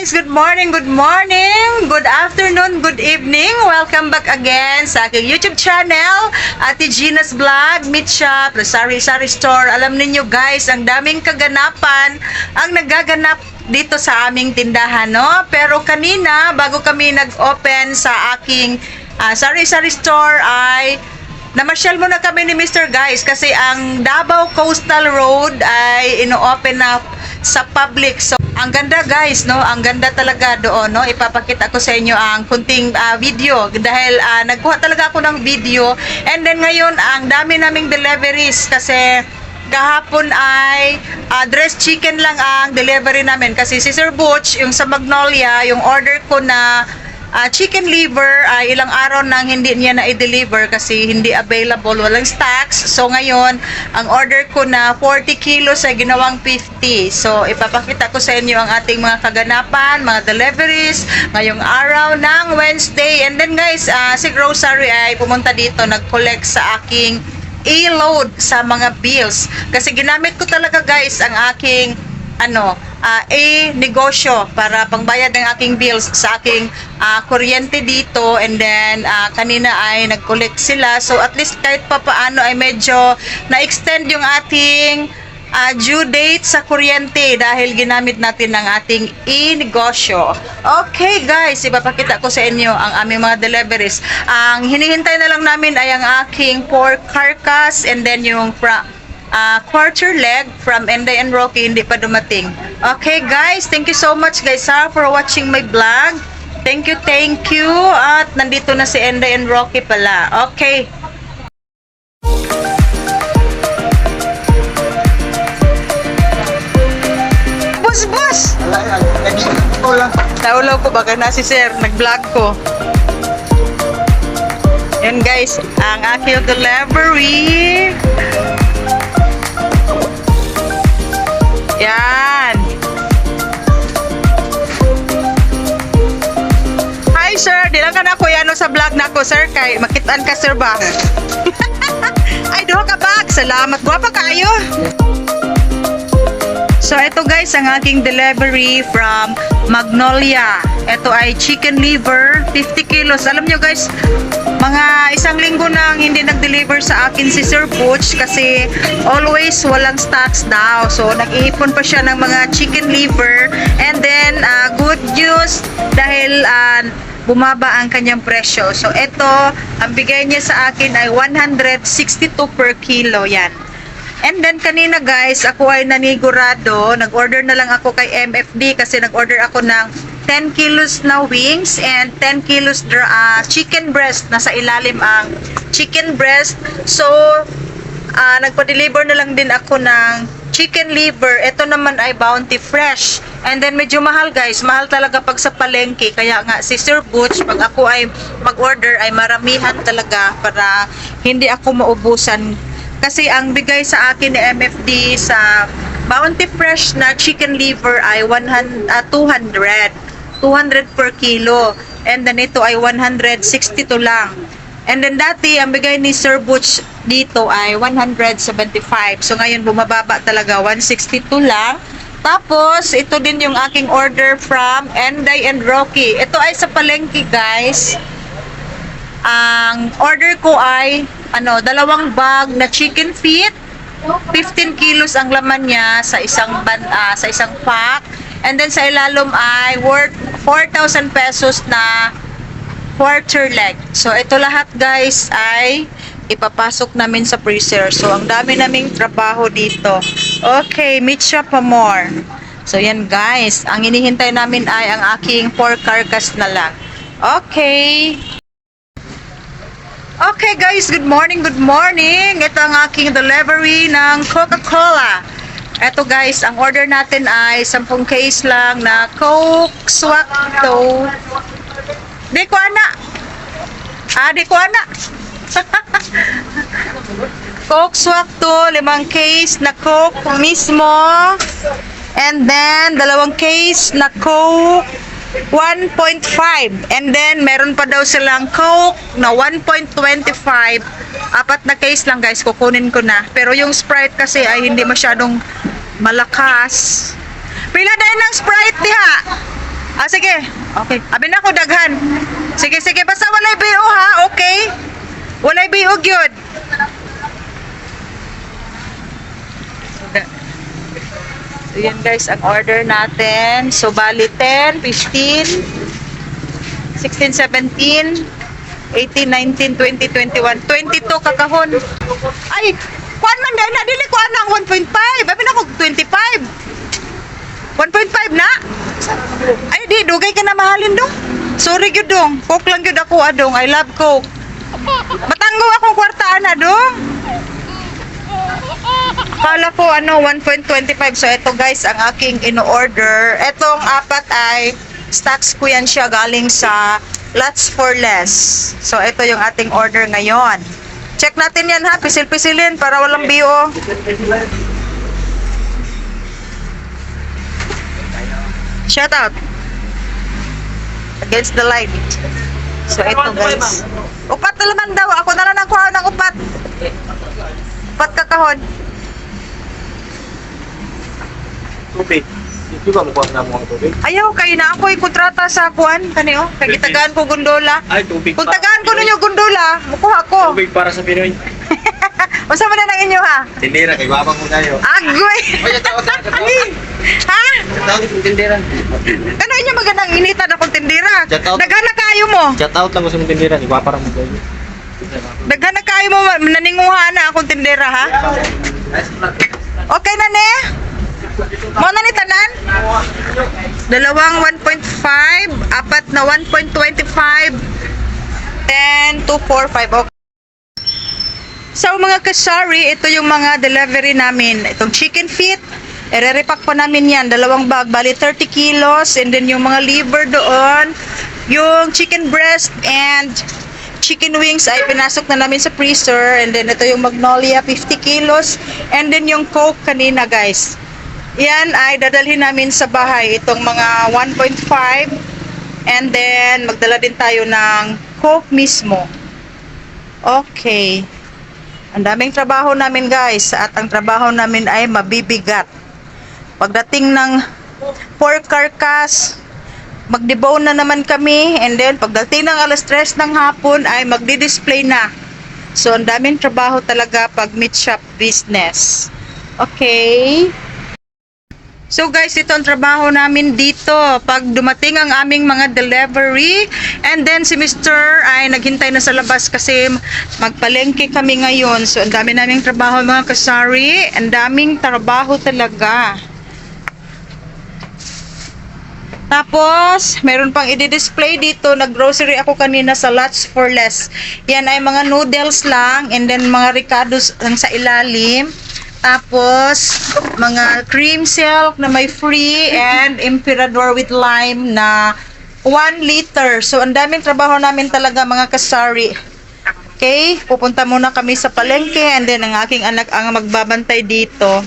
guys! Good morning, good afternoon, good evening. Welcome back again sa aking YouTube channel, Ate Gina's Vlog, Meat Shop, Sari-Sari Store. Alam niyo guys, ang daming kaganapan ang nagaganap dito sa aming tindahan, no? Pero kanina, bago kami nag-open sa aking Sari-Sari Store ay namasyal muna kami ni Mr. Guys kasi ang Davao Coastal Road ay ino-open na sa public. So, ang ganda guys, no? Ang ganda talaga doon, no? Ipapakita ko sa inyo ang kunting video dahil nagkuha talaga ako ng video. And then ngayon, ang dami naming deliveries kasi kahapon ay dressed chicken lang ang delivery namin kasi si Sir Butch, yung sa Magnolia, yung order ko na chicken liver ay ilang araw nang hindi niya na i-deliver kasi hindi available, walang stocks. So ngayon, ang order ko na 40 kilos ay ginawang 50. So ipapakita ko sa inyo ang ating mga kaganapan, mga deliveries ngayong araw ng Wednesday. And then guys, si Grocery ay pumunta dito, nag-collect sa aking e-load sa mga bills kasi ginamit ko talaga guys ang aking negosyo para pangbayad ng aking bills sa aking kuryente dito. And then kanina ay nag-collect sila, so at least kahit pa paano ay medyo na-extend yung ating due date sa kuryente dahil ginamit natin ng ating e-negosyo. Okay guys, ipapakita ko sa inyo ang aming mga deliveries. Ang hinihintay na lang namin ay ang aking pork carcass and then yung quarter leg from Enday and Rocky hindi pa dumating. Okay guys, thank you so much guys for watching my vlog. Thank you. At nandito na si Enday and Rocky pala. Okay. Boss! Naulaw ko baka na si Sir, nag-vlog ko. Yan guys, ang aking delivery. Yan. Hi sir, di lang ka na kuya sa vlog na ko sir kay makitaan ka sir ba? Ay duha ka bag, salamat, guwapa kayo. So ito guys ang aking delivery from Magnolia. Ito ay chicken liver, 50 kilos. Alam nyo guys, mga isang linggo nang hindi nag-deliver sa akin si Sir Butch kasi always walang stocks daw. So nag-iipon pa siya ng mga chicken liver. And then good news dahil bumaba ang kanyang presyo. So ito, ang bigay niya sa akin ay 162 per kilo yan. And then kanina guys, ako ay nanigurado, nag-order na lang ako kay MFD kasi nag-order ako ng 10 kilos na wings and 10 kilos chicken breast. Nasa ilalim ang chicken breast. So, nagpa-deliver na lang din ako ng chicken liver. Ito naman ay Bounty Fresh. And then medyo mahal guys, mahal talaga pag sa palengke. Kaya nga si Sir Butch, pag ako ay mag-order ay maramihan talaga para hindi ako maubusan. Kasi ang bigay sa akin ni MFD sa Bounty Fresh na chicken liver ay 200 per kilo. And then ito ay 162 lang. And then dati, ang bigay ni Sir Butch dito ay 175. So ngayon bumababa talaga, 162 lang. Tapos, ito din yung aking order from Enday and Rocky. Ito ay sa palengke guys. Ang order ko ay dalawang bag na chicken feet. 15 kilos ang laman niya sa isang pack. And then sa ilalom ay worth 4,000 pesos na quarter leg. So ito lahat guys ay ipapasok namin sa freezer. So ang dami naming trabaho dito. Okay, meat shop pa more. So yan guys, ang hinihintay namin ay ang aking pork carcass na lang. Okay. Okay guys, good morning. Ito ang aking delivery ng Coca-Cola. Ito guys, ang order natin ay 10 case lang na Coke Swakto. Di ko ana. Coke Swakto, 5 case na Coke mismo. And then, 2 case na Coke 1.5. And then, meron pa daw silang Coke na 1.25. 4 na case lang guys, kukunin ko na. Pero yung Sprite kasi ay hindi masyadong malakas. Pila dahil ng Sprite diha? Ah, sige. Okay. Abi na ako daghan. Sige, sige. Basta walay BO ha, okay? Walay BO gyud. So, yan guys, ang order natin. So, bali 10, 15, 16, 17, 18, 19, 20, 21, 22 kakahon. Ay, kuan man dahil na, dili ko anang 1.5. Abi na ko 25. 1.5 na? Ay, di, dugay ka na mahalin dong. Sorry gyud dong. Coke lang gyud ako adong. I love Coke. Matanggo akong kwartaan na dong. Kala ko 1.25. So ito guys ang aking ino-order. Etong apat ay stocks ko yan siya galing sa Lots for Less. So ito yung ating order ngayon. Check natin yan ha, pisil-pisilin para walang BO. Shout out. Against the light. So ito guys. Upat na naman daw. Ako na lang nakuha ng upat. Upat kakahon. Tubig. Hindi ba mukuha na mo ang tubig? Ayaw, kayo na ako kontrata sa kuan kaniyo. Kay gitagaan ko gondola. Ay, tubig Kung tagaan ko ninyo gondola, mukuha ko. Tubig para sa Pinoy. Unsa man na inyo ha? Tindira, kay babang mo tayo. Agoy. Ay, tawag na. Ha? Tawag yung tindira. Ano inyo magandang initan akong tindira? Shout out. Naghana kayo mo. Chat out lang ko sa mong tindira. Iwaparang mo tayo. Naghana kayo mo naninguha na akong tindira ha? Okay na ne? Mo na ni tanan? Dalawang 1.5, apat na 1.25, 10, 2, 4, 5. Okay. So mga kasari, ito yung mga delivery namin. Itong chicken feet, ire-repack pa namin yan. Dalawang bag, bali 30 kilos. And then yung mga liver doon, yung chicken breast and chicken wings ay pinasok na namin sa freezer. And then ito yung magnolia, 50 kilos. And then yung Coke kanina guys. Yan ay dadalhin namin sa bahay. Itong mga 1.5. And then magdala din tayo ng Coke mismo. Okay. Ang daming trabaho namin guys. At ang trabaho namin ay mabibigat. Pagdating ng pork carcass, magdebone na naman kami. And then pagdating ng alas 3 ng hapon ay magdi-display na. So ang daming trabaho talaga pag meat shop business. Okay. So guys, ito ang trabaho namin dito pag dumating ang aming mga delivery. And then si Mr. ay naghintay na sa labas kasi magpalengke kami ngayon. So ang dami naming trabaho mga kasari. Ang daming trabaho talaga. Tapos, meron pang i-display dito. Nag-grocery ako kanina sa Lots for Less. Yan ay mga noodles lang. And then mga ricados lang sa ilalim. Tapos, mga cream silk na may free and emperador with lime na 1 liter. So, ang daming trabaho namin talaga mga kasari. Okay, pupunta muna kami sa palengke and then ang aking anak ang magbabantay dito.